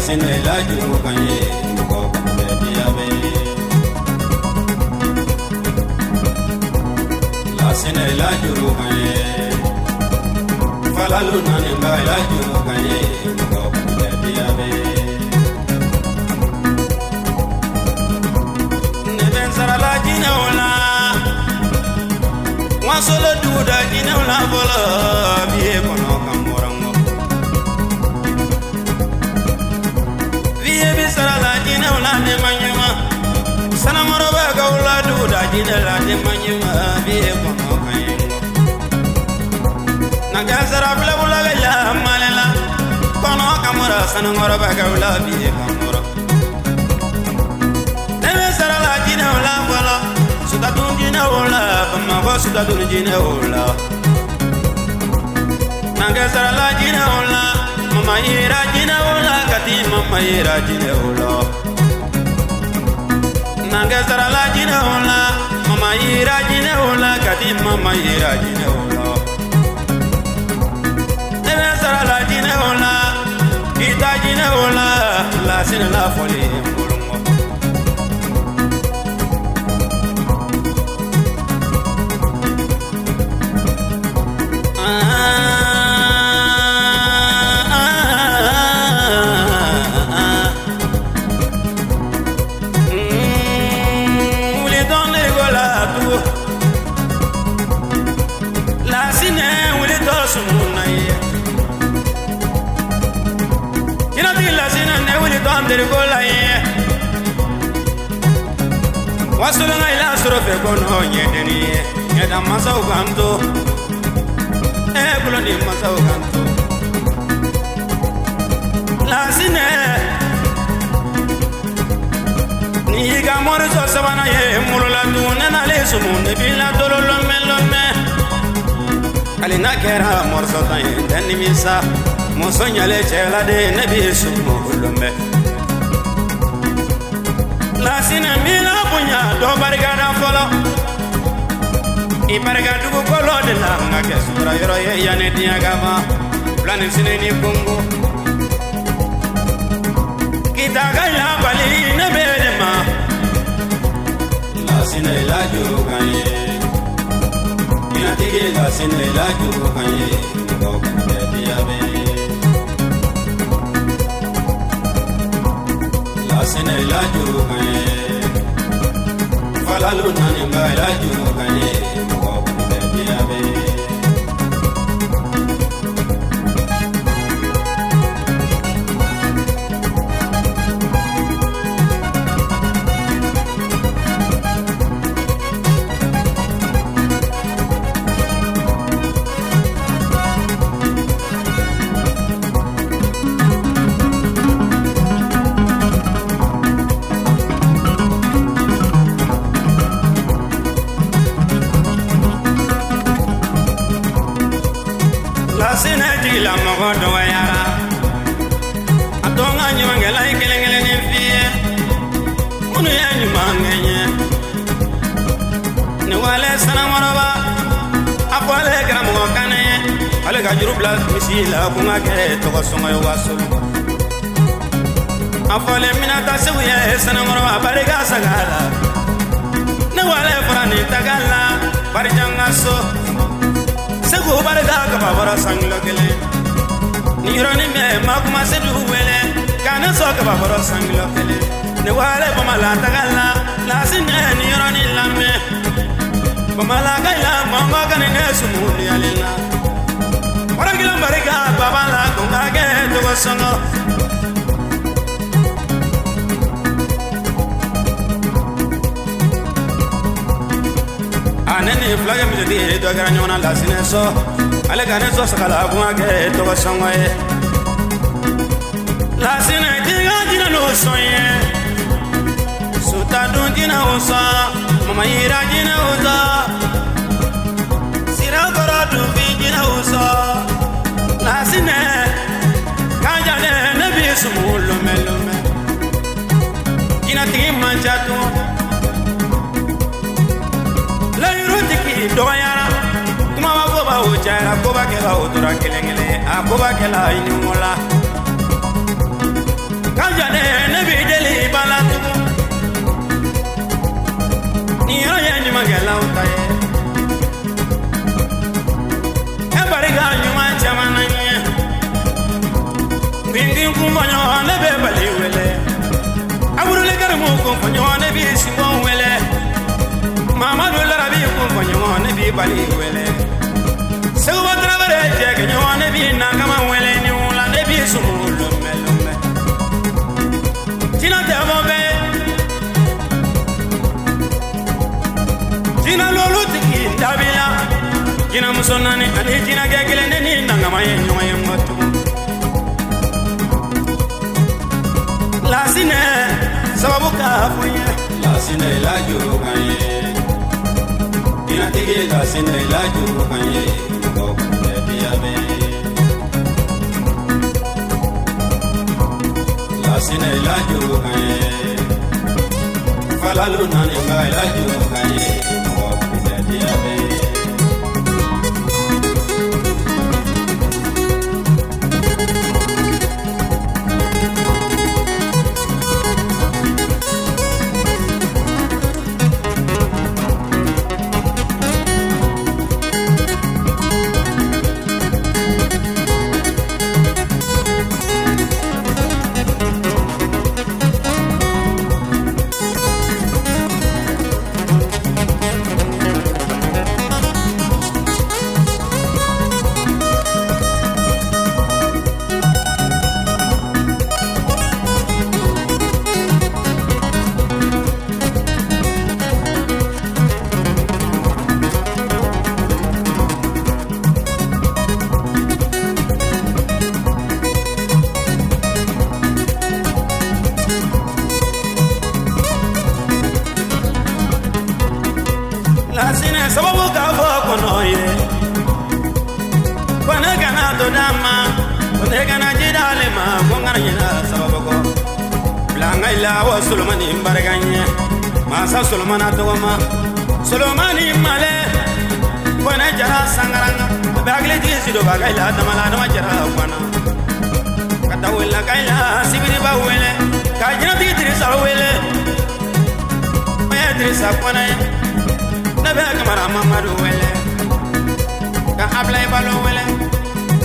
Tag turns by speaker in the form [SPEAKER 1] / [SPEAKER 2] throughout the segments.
[SPEAKER 1] Sine la juru kanye ko kande diabe la sine la juru kanye falalu nane ba la juru kanye ko kande diabe ne ben sara la jina wala wa solo duda jina wala bola biye kono kamora sara jina wala ne manyuma sana moroba ga wala duda jina la ne manyuma biye kono kayengo na ga sara bla bla ga ya malela kono kamora sana moroba ga wala biye kamora ne sara la jina wala wala suda dun jina wala ma go suda dun jina wala na ga sara la jina wala mama ira jina wala kati mama ira jina wala nanga sara la jina wala mama ira jina wala kati mama ira jina wala nanga sara la jina wala kita jina wala la sina la foli mbulungo wasulanga ila sorofe kono nyedeni nyeda masau ganto kulo ni masau ganto la sine ni ga morso sabana ye mulula duna na le sumunde bila dololo melome alina kera morso tan deni misa mosonyale chela de nebi sumulome la sine mila punya do bargada folo I bargadu kolo de la ngake sura yoro ye yane dia gama plan sine ni kongo kita gaya bali ne bedema la sine la juru kanye ina tige la sine la juru kanye ko kande dia be la sine la juru kanye falalu nane ba la juru kanye ko kande dia be la mogo do yara atonga nyonge la kelengele ni fie munu ya nyumangenye ne wale sana maraba apale gram go kane ale ga jurubla misila kuma ke to ko songo yo wasul apale minata sewiye sana maraba bare ga sagala ne wale farani tagala bare jangaso sego barga ka babara sanglo kele nironi me makuma sedu wele kana so ka babara sanglo kele ne wale bamala tagala la sinne nironi lamme bamala kala mama kana ne sumuli alina waragila barga babala kunga ke to songo anene flaga mi de do garanyona la sineso ale gane so sakala kuma ke to songoye la sine diga dina no soye suta don dina osa mama ira dina osa sira gora du bi dina osa la sine ka jara koba kela otura kelengele akoba kela inimola kanjane ne bideli balatu ni oye ni magela utaye e bariga nyuma chamana nye wingi kumbanyo ne be bali wele aburu le garmu kumbanyo ne bi simon wele mama do la rabi kumbanyo ne bi bali wele Sewa travere jege nyone bi nakama wele ni ula ne bi sumulo melome Tina te bombe Tina lolu tiki dabila Tina musonani ani tina gegele ne ni nangama yenyoye motu Lasine sababu kafuye Lasine la juru kanye Tina tiki lasine la juru kanye La sine la jugaye falalu nani ba la jugaye o pidadiabe Lasine sababu kafo konoye Kone kana to dama Kone kana jidale ma Kongana jina sababu ko Blanga ila wa Sulmani mbarganye Masa Sulmana togoma Sulmani male Kone jara sangaranga Bagli tisi do baga ila damala dama jara wana Kata wela kaila sibiri ba wele Kajina tiki sa wele Maya trisa kwana Nabe kamara mamadu wele Ka ablay balo wele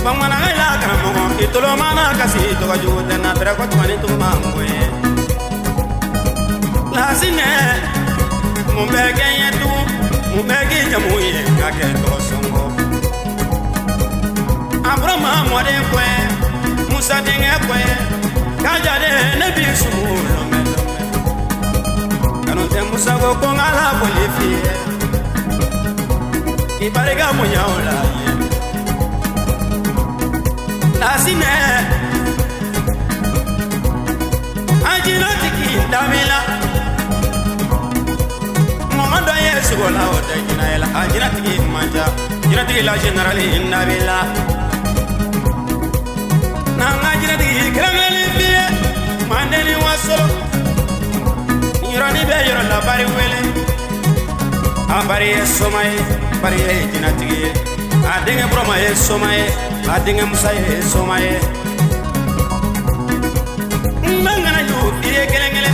[SPEAKER 1] Bangwana gaila karamogo Itolo mana kasi toka jude na tere kwa tumani tumangwe Lasine Mumbege yetu Mumbege jamuye Ngake tosongo Abrama mwade kwe Musa dinge kwe Kajade nebi sumulo melome Kanote Musa go kongala bolifie Ibarega munyaola ye Lasine Ajino tiki damila Momando yesu gola ota jina ela Ajina tiki manja Jina tiki la generali nabila Nanga jina tiki kremeli fie Mandeli wasolo Yirani be yoro la bari wele Abari yesu mai Bari ye jina tigi Adenge broma ye somaye Adenge musa ye somaye Mbangana yu diye gelengele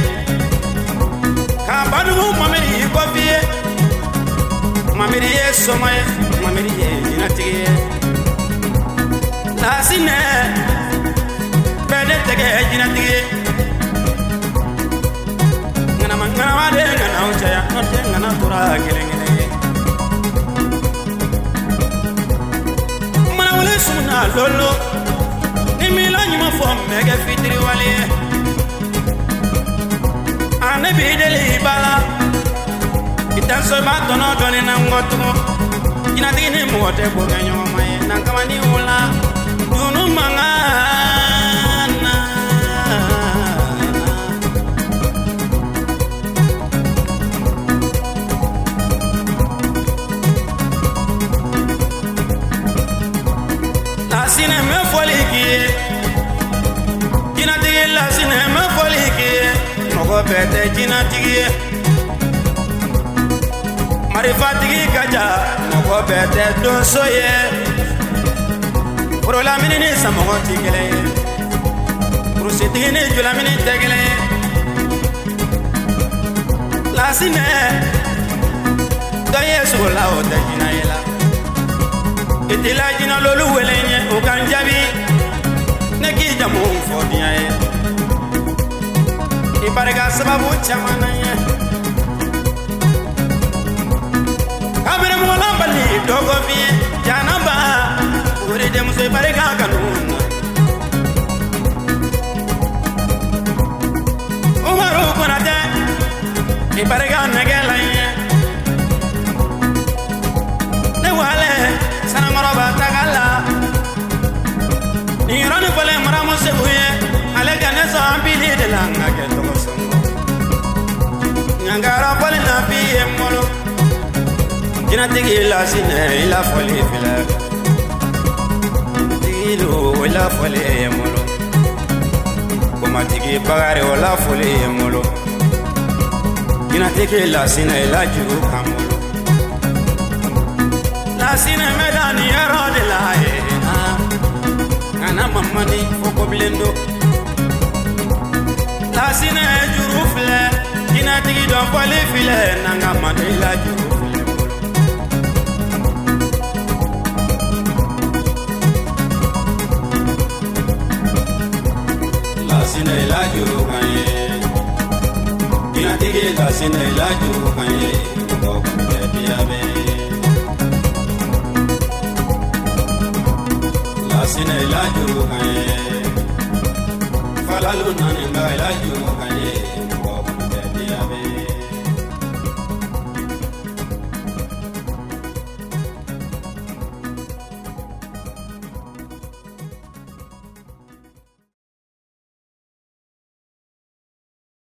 [SPEAKER 1] Kabadu mamiri kofiye Mamiri ye somaye Mamiri ye jina tigi Lasine Bede tege jina tigi Ngana mangana wade ngana uchaya Note ngana tura gelengele Suna lolo Ni milo nyuma fo mege fitri wale Ane bideli bala Itanso batono doni na ngotumo Ina tini mwote boga nyoma ye Nankama ni ula Dunu mangana Lasine me foliki Jina tigi lasine me foliki Mogo bete jina tigi Marifa tigi kaja Mogo bete donso ye Puro la mini ni samogoti gele Puro sitini jula mini tegele La sine Doye sola o de jina yela Itila jina lolu welenye o kanjabi Neki jamu fodiya ye Ibarga sababu chamana ye Kabire mola bali dogo fi janaba Ure de muso ibarga kanuna Umaru kunate Ibarga nagela ye Ne wale sana maraba tagala Nirani fale maramo se huye ale gane so ambili de la ngake to songo Nyangara fale na biye molo Jina tigi la sine ila fale fila Tilo ila fale molo Kuma tigi bagare wala fale molo Jina tigi la sine ila juru kamolo La sine medani ero de la Ana mamani foko blendo La sine juru file Jina tigi don fale file Nanga mani la juru file La sine la juru kanye Jina tigi la sine la juru kanye Koko mbe biabe La sine la juru kanye Falalu nani mba la juru kanye